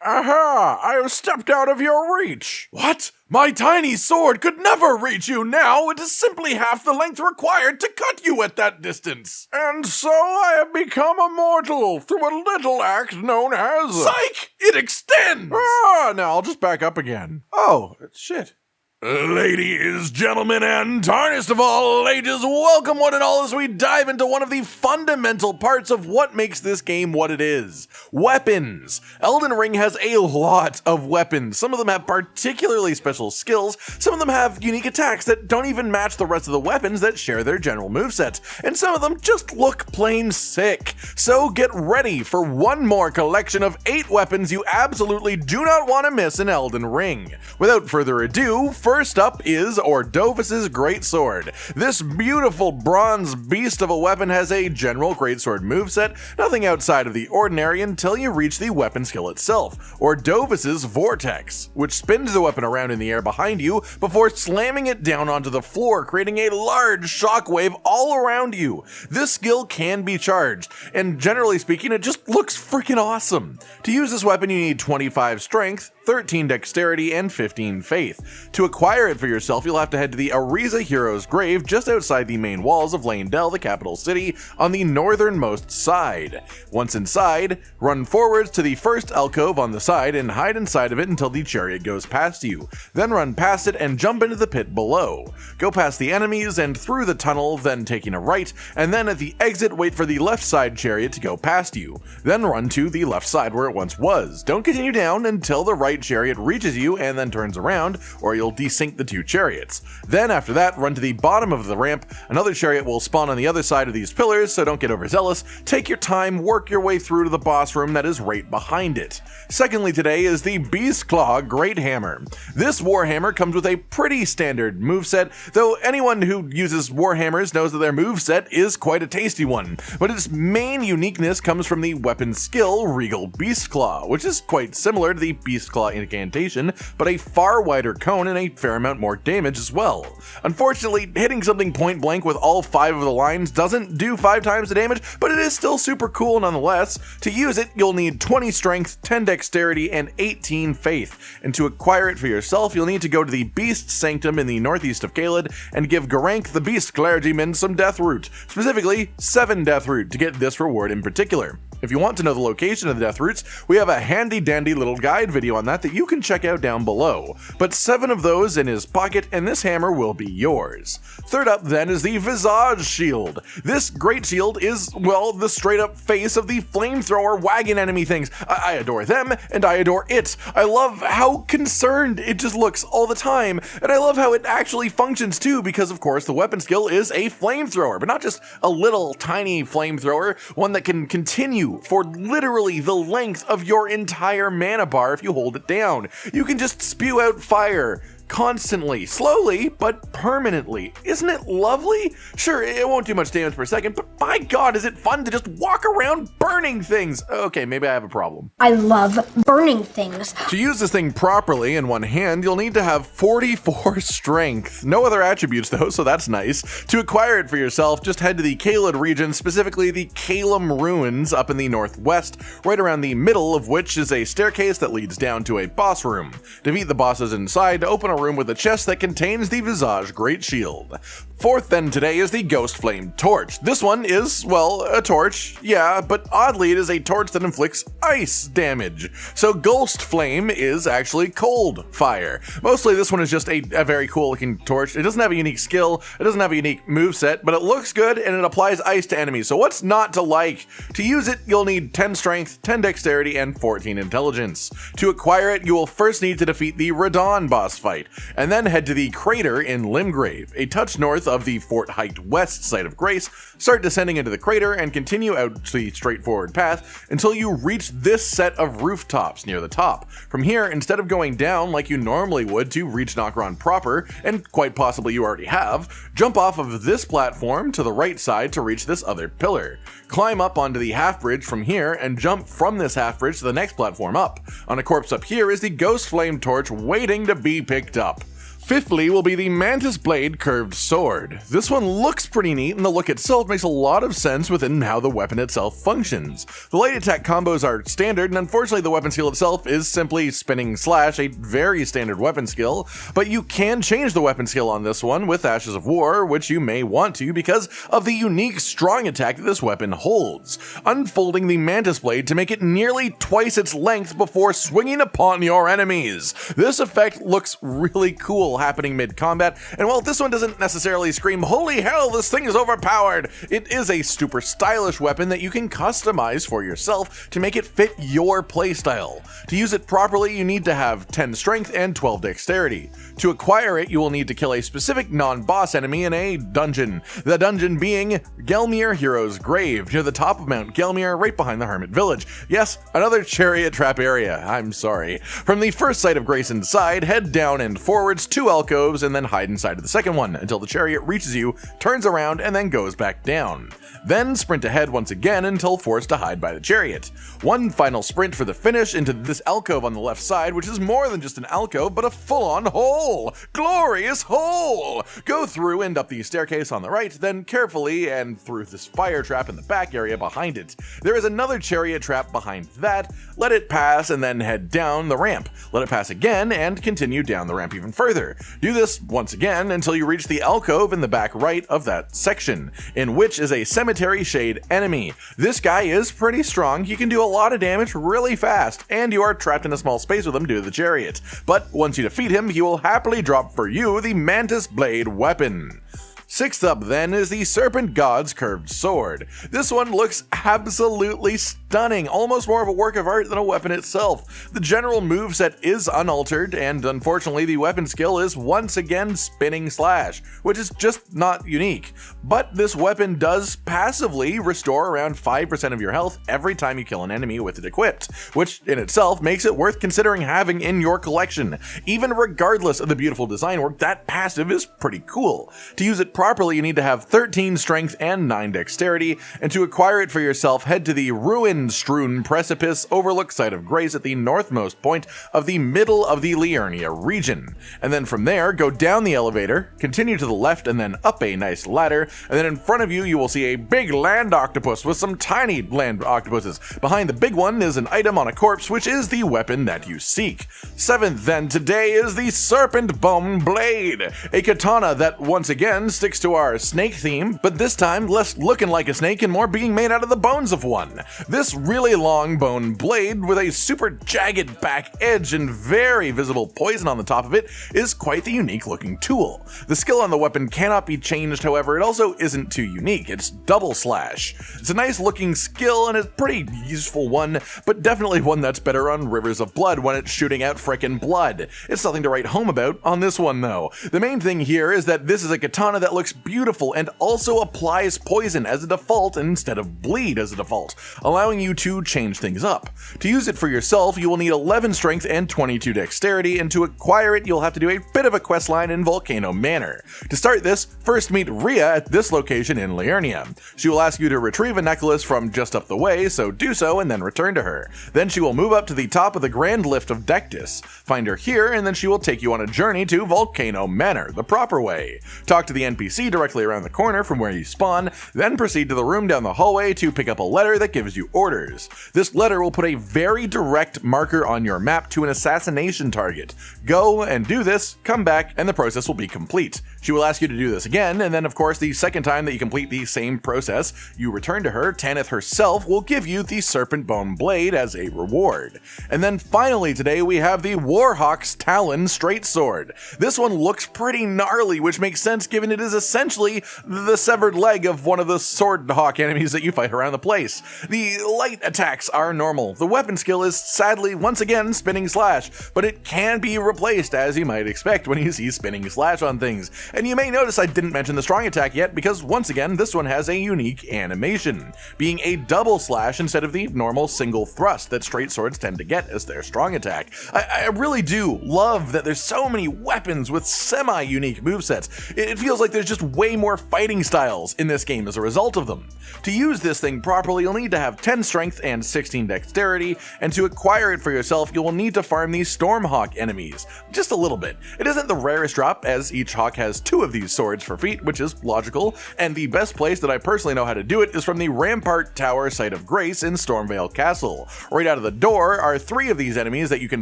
Aha! I have stepped out of your reach! What? My tiny sword could never reach you now! It is simply half the length required to cut you at that distance! And so I have become immortal through a little act known as... Psych! It extends! Ah, now I'll just back up again. Oh, shit. Ladies, gentlemen, and tarnished of all ages, welcome one and all as we dive into one of the fundamental parts of what makes this game what it is. Weapons. Elden Ring has a lot of weapons. Some of them have particularly special skills, some of them have unique attacks that don't even match the rest of the weapons that share their general moveset, and some of them just look plain sick. So get ready for one more collection of 8 weapons you absolutely do not want to miss in Elden Ring. Without further ado, first up is Ordovis' Greatsword. This beautiful bronze beast of a weapon has a general Greatsword moveset, nothing outside of the ordinary until you reach the weapon skill itself, Ordovis' Vortex, which spins the weapon around in the air behind you before slamming it down onto the floor, creating a large shockwave all around you. This skill can be charged, and generally speaking, it just looks freaking awesome. To use this weapon, you need 25 strength, 13 dexterity, and 15 faith. To acquire it for yourself, you'll have to head to the Ariza Hero's grave just outside the main walls of Leyndell, the capital city, on the northernmost side. Once inside, run forwards to the first alcove on the side and hide inside of it until the chariot goes past you. Then run past it and jump into the pit below. Go past the enemies and through the tunnel, then taking a right, and then at the exit wait for the left side chariot to go past you. Then run to the left side where it once was. Don't continue down until the right chariot reaches you and then turns around, or you'll desync the 2 chariots. Then after that, run to the bottom of the ramp. Another chariot will spawn on the other side of these pillars, so don't get overzealous. Take your time, work your way through to the boss room that is right behind it. Secondly today is the Beastclaw Greathammer. This warhammer comes with a pretty standard moveset, though anyone who uses warhammers knows that their moveset is quite a tasty one. But its main uniqueness comes from the weapon skill Regal Beastclaw, which is quite similar to the Beastclaw incantation, but a far wider cone and a fair amount more damage as well. Unfortunately, hitting something point blank with all 5 of the lines doesn't do 5 times the damage, but it is still super cool nonetheless. To use it, you'll need 20 strength, 10 dexterity, and 18 faith. And to acquire it for yourself, you'll need to go to the Beast Sanctum in the northeast of Caelid and give Geraint the Beast Clergyman some death root, specifically 7 death root to get this reward in particular. If you want to know the location of the death roots, we have a handy dandy little guide video on that you can check out down below. But 7 of those in his pocket and this hammer will be yours. Third up then is the Visage Shield. This great shield is, well, the straight up face of the flamethrower wagon enemy things. I adore them and I adore it. I love how concerned it just looks all the time, and I love how it actually functions too, because of course the weapon skill is a flamethrower, but not just a little tiny flamethrower, one that can continue for literally the length of your entire mana bar if you hold it down. You can just spew out fire constantly, slowly, but permanently. Isn't it lovely? Sure, it won't do much damage per second, but by God, is it fun to just walk around burning things? Okay, maybe I have a problem. I love burning things. To use this thing properly in one hand, you'll need to have 44 strength. No other attributes though, so that's nice. To acquire it for yourself, just head to the Caelid region, specifically the Caelum Ruins up in the northwest, right around the middle of which is a staircase that leads down to a boss room. Defeat the bosses inside to open a room with a chest that contains the Visage Great Shield. Fourth then today is the Ghostflame Torch. This one is, well, a torch, yeah, but oddly it is a torch that inflicts ice damage. So Ghostflame is actually cold fire. Mostly this one is just a very cool looking torch. It doesn't have a unique skill, it doesn't have a unique moveset, but it looks good and it applies ice to enemies, so what's not to like? To use it, you'll need 10 strength, 10 dexterity, and 14 intelligence. To acquire it, you will first need to defeat the Radon boss fight, and then head to the crater in Limgrave, a touch north of the Fort Height West site of Grace. Start descending into the crater and continue out the straightforward path until you reach this set of rooftops near the top. From here, instead of going down like you normally would to reach Nokron proper, and quite possibly you already have, jump off of this platform to the right side to reach this other pillar. Climb up onto the half bridge from here and jump from this half bridge to the next platform up. On a corpse up here is the Ghostflame Torch waiting to be picked up. Fifthly will be the Mantis Blade Curved Sword. This one looks pretty neat, and the look itself makes a lot of sense within how the weapon itself functions. The light attack combos are standard, and unfortunately the weapon skill itself is simply spinning slash, a very standard weapon skill, but you can change the weapon skill on this one with Ashes of War, which you may want to because of the unique strong attack that this weapon holds, unfolding the Mantis Blade to make it nearly twice its length before swinging upon your enemies. This effect looks really cool happening mid-combat, and while this one doesn't necessarily scream, "Holy hell, this thing is overpowered," it is a super stylish weapon that you can customize for yourself to make it fit your playstyle. To use it properly, you need to have 10 strength and 12 dexterity. To acquire it, you will need to kill a specific non-boss enemy in a dungeon, the dungeon being Gelmir Hero's Grave, near the top of Mount Gelmir, right behind the Hermit Village. Yes, another chariot trap area, I'm sorry. From the first sight of Grace inside, head down and forwards 2 alcoves and then hide inside of the second one until the chariot reaches you, turns around, and then goes back down. Then sprint ahead once again until forced to hide by the chariot. One final sprint for the finish into this alcove on the left side, which is more than just an alcove, but a full-on hole! Glorious hole! Go through and up the staircase on the right, then carefully and through this fire trap in the back area behind it. There is another chariot trap behind that. Let it pass and then head down the ramp. Let it pass again and continue down the ramp even further. Do this once again until you reach the alcove in the back right of that section, in which is a cemetery shade enemy. This guy is pretty strong, he can do a lot of damage really fast, and you are trapped in a small space with him due to the chariot. But once you defeat him, he will happily drop for you the Mantis Blade weapon. Sixth up then is the Serpent-God's Curved Sword. This one looks absolutely stunning, almost more of a work of art than a weapon itself. The general moveset is unaltered, and unfortunately the weapon skill is once again Spinning Slash, which is just not unique. But this weapon does passively restore around 5% of your health every time you kill an enemy with it equipped, which in itself makes it worth considering having in your collection. Even regardless of the beautiful design work, that passive is pretty cool. To use it properly, you need to have 13 strength and 9 dexterity, and to acquire it for yourself, head to the ruin-strewn precipice overlook Site of Grace at the northmost point of the middle of the Liurnia region. And then from there, go down the elevator, continue to the left, and then up a nice ladder, and then in front of you, you will see a big land octopus with some tiny land octopuses. Behind the big one is an item on a corpse, which is the weapon that you seek. Seventh then today is the Serpentbone Blade, a katana that once again sticks to our snake theme, but this time less looking like a snake and more being made out of the bones of one. This really long bone blade with a super jagged back edge and very visible poison on the top of it is quite the unique looking tool. The skill on the weapon cannot be changed, however, it also isn't too unique. It's double slash. It's a nice looking skill and a pretty useful one, but definitely one that's better on Rivers of Blood when it's shooting out frickin' blood. It's nothing to write home about on this one though. The main thing here is that this is a katana that looks beautiful and also applies poison as a default instead of bleed as a default, allowing you to change things up. To use it for yourself, you will need 11 strength and 22 dexterity, and to acquire it, you'll have to do a bit of a questline in Volcano Manor. To start this, first meet Rhea at this location in Liurnia. She will ask you to retrieve a necklace from just up the way, so do so and then return to her. Then she will move up to the top of the Grand Lift of Dectus. Find her here, and then she will take you on a journey to Volcano Manor, the proper way. Talk to the NPC directly around the corner from where you spawn, then proceed to the room down the hallway to pick up a letter that gives you orders. This letter will put a very direct marker on your map to an assassination target. Go and do this, come back, and the process will be complete. She will ask you to do this again, and then of course the second time that you complete the same process, you return to her, Tanith herself will give you the Serpentbone Blade as a reward. And then finally today we have the Warhawk's Talon Straight Sword. This one looks pretty gnarly, which makes sense given it is essentially the severed leg of one of the Swordhawk enemies that you fight around the place. The light attacks are normal. The weapon skill is sadly once again Spinning Slash, but it can be replaced as you might expect when you see Spinning Slash on things. And you may notice I didn't mention the strong attack yet because once again this one has a unique animation, being a double slash instead of the normal single thrust that straight swords tend to get as their strong attack. I really do love that there's so many weapons with semi-unique movesets. It feels like there's just way more fighting styles in this game as a result of them. To use this thing properly, you'll need to have 10 11 strength and 16 dexterity, and to acquire it for yourself, you will need to farm these Stormhawk enemies. Just a little bit. It isn't the rarest drop, as each hawk has 2 of these swords for feet, which is logical, and the best place that I personally know how to do it is from the Rampart Tower Site of Grace in Stormvale Castle. Right out of the door are 3 of these enemies that you can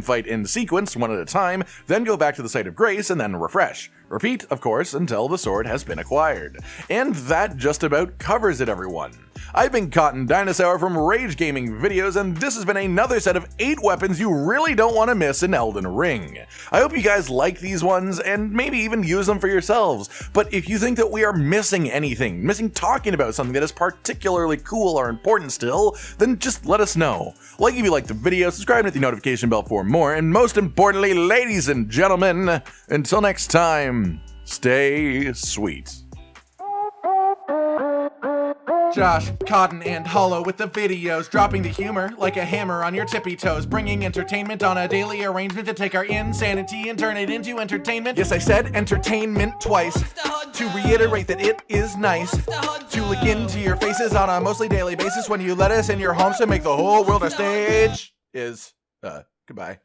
fight in sequence, one at a time, then go back to the Site of Grace and then refresh. Repeat, of course, until the sword has been acquired. And that just about covers it, everyone. I've been Cotton Dinosaur from RageGamingVideos, and this has been another set of 8 weapons you really don't want to miss in Elden Ring. I hope you guys like these ones, and maybe even use them for yourselves, but if you think that we are missing anything, missing talking about something that is particularly cool or important still, then just let us know. Like if you liked the video, subscribe and hit the notification bell for more, and most importantly, ladies and gentlemen, until next time, stay sweet. Josh, Cotton, and Hollow with the videos, dropping the humor like a hammer on your tippy toes, bringing entertainment on a daily arrangement to take our insanity and turn it into entertainment. Yes, I said entertainment twice, to reiterate that it is nice to look into your faces on a mostly daily basis when you let us in your homes to make the whole world a stage. Goodbye.